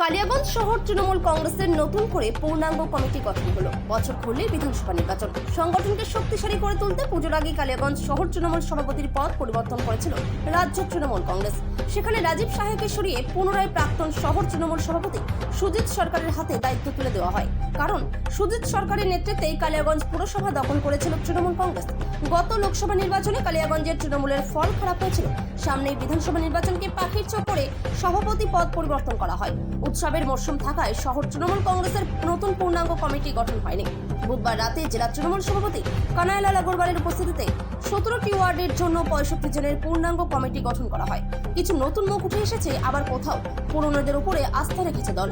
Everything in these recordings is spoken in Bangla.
কালিয়াগঞ্জ শহর তৃণমূল কংগ্রেসের নতুন করে পূর্ণাঙ্গ কমিটি গঠন হলো। বছর ঘুরলেই বিধানসভা নির্বাচন। সংগঠনকে শক্তিশালী করে তুলতে পুজোর আগে কালিয়াগঞ্জ শহর তৃণমূল সভাপতির পদ পরিবর্তন করেছিল রাজ্য তৃণমূল কংগ্রেস। সেখানে রাজীব সাহেকে সরিয়ে পুনরায় প্রাক্তন শহর তৃণমূল সভাপতি সুজিত সরকারের হাতে দায়িত্ব তুলে দেওয়া হয়। কারণ সুজিত সরকারের নেতৃত্বেই কালিয়াগঞ্জ পুরসভা দখল করেছিল তৃণমূল কংগ্রেস। গত লোকসভা নির্বাচনে কালিয়াগঞ্জের তৃণমূলের ফল খারাপ হয়েছিল। সামনেই বিধানসভা নির্বাচনকে পাখির চোখ করে সভাপতি পদ পরিবর্তন করা হয়। উৎসবের মরশুম থাকায় শহর তৃণমূল কংগ্রেসের নতুন পূর্ণাঙ্গ কমিটি গঠন হয়নি। বুধবার রাতে জেলা তৃণমূল সভাপতি কানাইলাল আগরওয়ালের উপস্থিতিতে 17টি ওয়ার্ডের জন্য 65 জনের পূর্ণাঙ্গ কমিটি গঠন করা হয়। কিছু নতুন মুখ উঠে এসেছে, আবার কোথাও পুরনোদের উপরে আস্থা রেখেছে দল।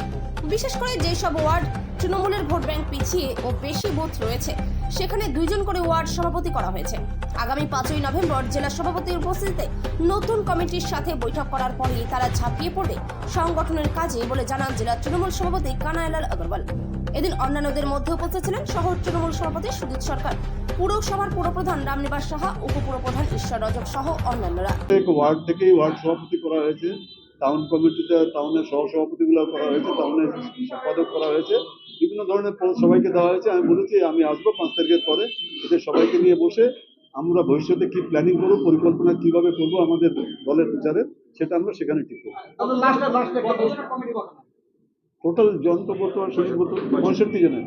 বিশেষ করে যেসব ওয়ার্ড তৃণমূলের ভোট ব্যাংক পিছিয়ে ও বেশি বুথ রয়েছে সেখানে 2 জন করে ওয়ার্ড সভাপতি করা হয়েছে। আগামী 5ই নভেম্বর জেলা সভাপতির উপস্থিতিতে নতুন কমিটির সাথে বৈঠক করার পরেই তারা ঝাঁপিয়ে পড়বে সংগঠনের কাজে বলে জানান জেলা তৃণমূল সভাপতি কানাইলাল আগরওয়াল। এদিন অন্যান্যদের মধ্যে উপস্থিত ছিলেন শহর তৃণমূল সভাপতি সুজিত সরকার, পুরসভার পুরপ্রধান রামনিবাস সাহা, উপপুরপ্রধান ঈশ্বর রজক সহ অন্যান্যরা। ওয়ার্ড থেকেই ওয়ার্ড সভাপতি করা হয়েছে, টাউন কমিটিতে টাউনের সহসভাপতিগুলো করা হয়েছে, টাউনের সম্পাদক করা হয়েছে, বিভিন্ন ধরনের পদ সবাইকে দেওয়া হয়েছে। আমি বলেছি আমি আসবো 5 তারিখের পরে, এদের সবাইকে নিয়ে বসে আমরা ভবিষ্যতে কি প্ল্যানিং করবো, পরিকল্পনা কিভাবে করবো আমাদের দলের প্রচারে, সেটা আমরা সেখানে ঠিক করবো। টোটাল জন তো বর্তমান শরীর 65 জনের।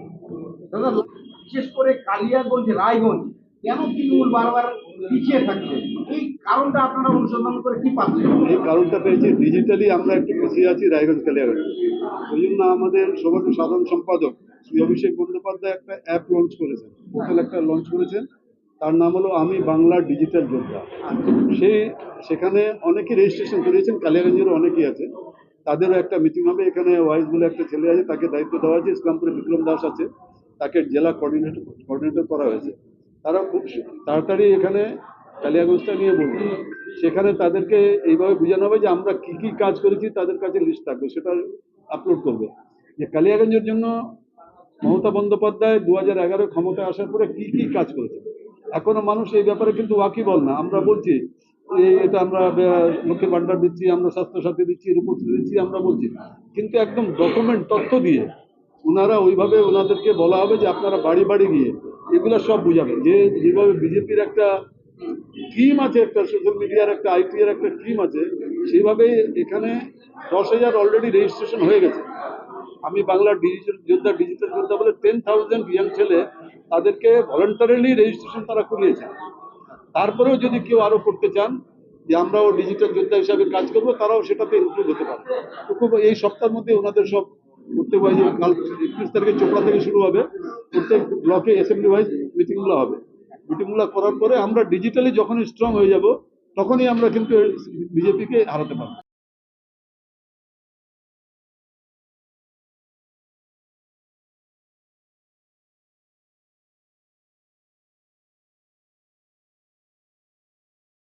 বিশেষ করে কালিয়াগঞ্জ, রায়গঞ্জ কেন তৃণমূল বারবার পিছিয়ে থাকছে, এই কারণটা আপনারা অনুসন্ধান করে কি পাচ্ছেন? এই কারণটা পেয়েছি, ডিজিটালি আমরা একটু পিছিয়ে আছি রায়গঞ্জ কালিয়াগঞ্জ। ওই জন্য আমাদের সভাপতি সাধারণ সম্পাদক শ্রী অভিষেক বন্দ্যোপাধ্যায় একটা অ্যাপ লঞ্চ করেছেন, পোর্টাল একটা লঞ্চ করেছেন, তার নাম হলো আমি বাংলা ডিজিটাল যোদ্ধা। সেখানে অনেকে রেজিস্ট্রেশন করিয়েছেন, কালিয়াগঞ্জেরও অনেকেই আছে। তাদেরও একটা মিটিং হবে। এখানে ওয়াইজ বলে একটা ছেলে আছে, তাকে দায়িত্ব দেওয়া হয়েছে। ইসলামপুরে বিক্রম দাস আছে, তাকে জেলা কোঅর্ডিনেটর করা হয়েছে। তারা খুব তাড়াতাড়ি এখানে কালিয়াগঞ্জটা নিয়ে বলবে। সেখানে তাদেরকে এইভাবে বোঝানো হবে যে আমরা কি কি কাজ করেছি, তাদের কাছে লিস্ট থাকবে, সেটা আপলোড করবে। যে কালিয়াগঞ্জের জন্য মমতা বন্দ্যোপাধ্যায় 2011 ক্ষমতায় আসার পরে কি কি কাজ করেছে, এখনো মানুষ এই ব্যাপারে কিন্তু ওয়াকিবল না। আমরা বলছি এটা আমরা লক্ষ্মীর ভান্ডার দিচ্ছি, আমরা স্বাস্থ্যসাথী দিচ্ছি, রূপশ্রী দিচ্ছি, আমরা বলছি, কিন্তু একদম ডকুমেন্ট তথ্য দিয়ে ওনারা ওইভাবে ওনাদেরকে বলা হবে যে আপনারা বাড়ি বাড়ি গিয়ে এগুলো সব বুঝাবেন। যেভাবে বিজেপির একটা টিম আছে, একটা সোশ্যাল মিডিয়ার একটা আইটি এর একটা টিম আছে, সেইভাবে এখানে 10,000 অলরেডি রেজিস্ট্রেশন হয়ে গেছে। আমি বাংলা ডিজিটাল যোদ্ধা বলে 10,000 ইয়াং ছেলে, তাদেরকে ভলান্টারিলি রেজিস্ট্রেশন তারা করিয়েছে। তারপরেও যদি কেউ আরো করতে চান যে আমরাও ডিজিটাল যোদ্ধা হিসাবে কাজ করবো, তারাও সেটাতে ইনক্লুড হতে পারে। তো খুব এই সপ্তাহের মধ্যে ওনাদের সব প্রত্যেক ওয়াইজ, কাল 31 তারিখে চোপড়া থেকে শুরু হবে, প্রত্যেক ব্লকে অ্যাসেম্বলি ওয়াইজ মিটিংগুলো হবে। মিটিংগুলো করার পরে আমরা ডিজিটালি যখন স্ট্রং হয়ে যাব, তখনই আমরা কিন্তু বিজেপিকে হারাতে পারবো।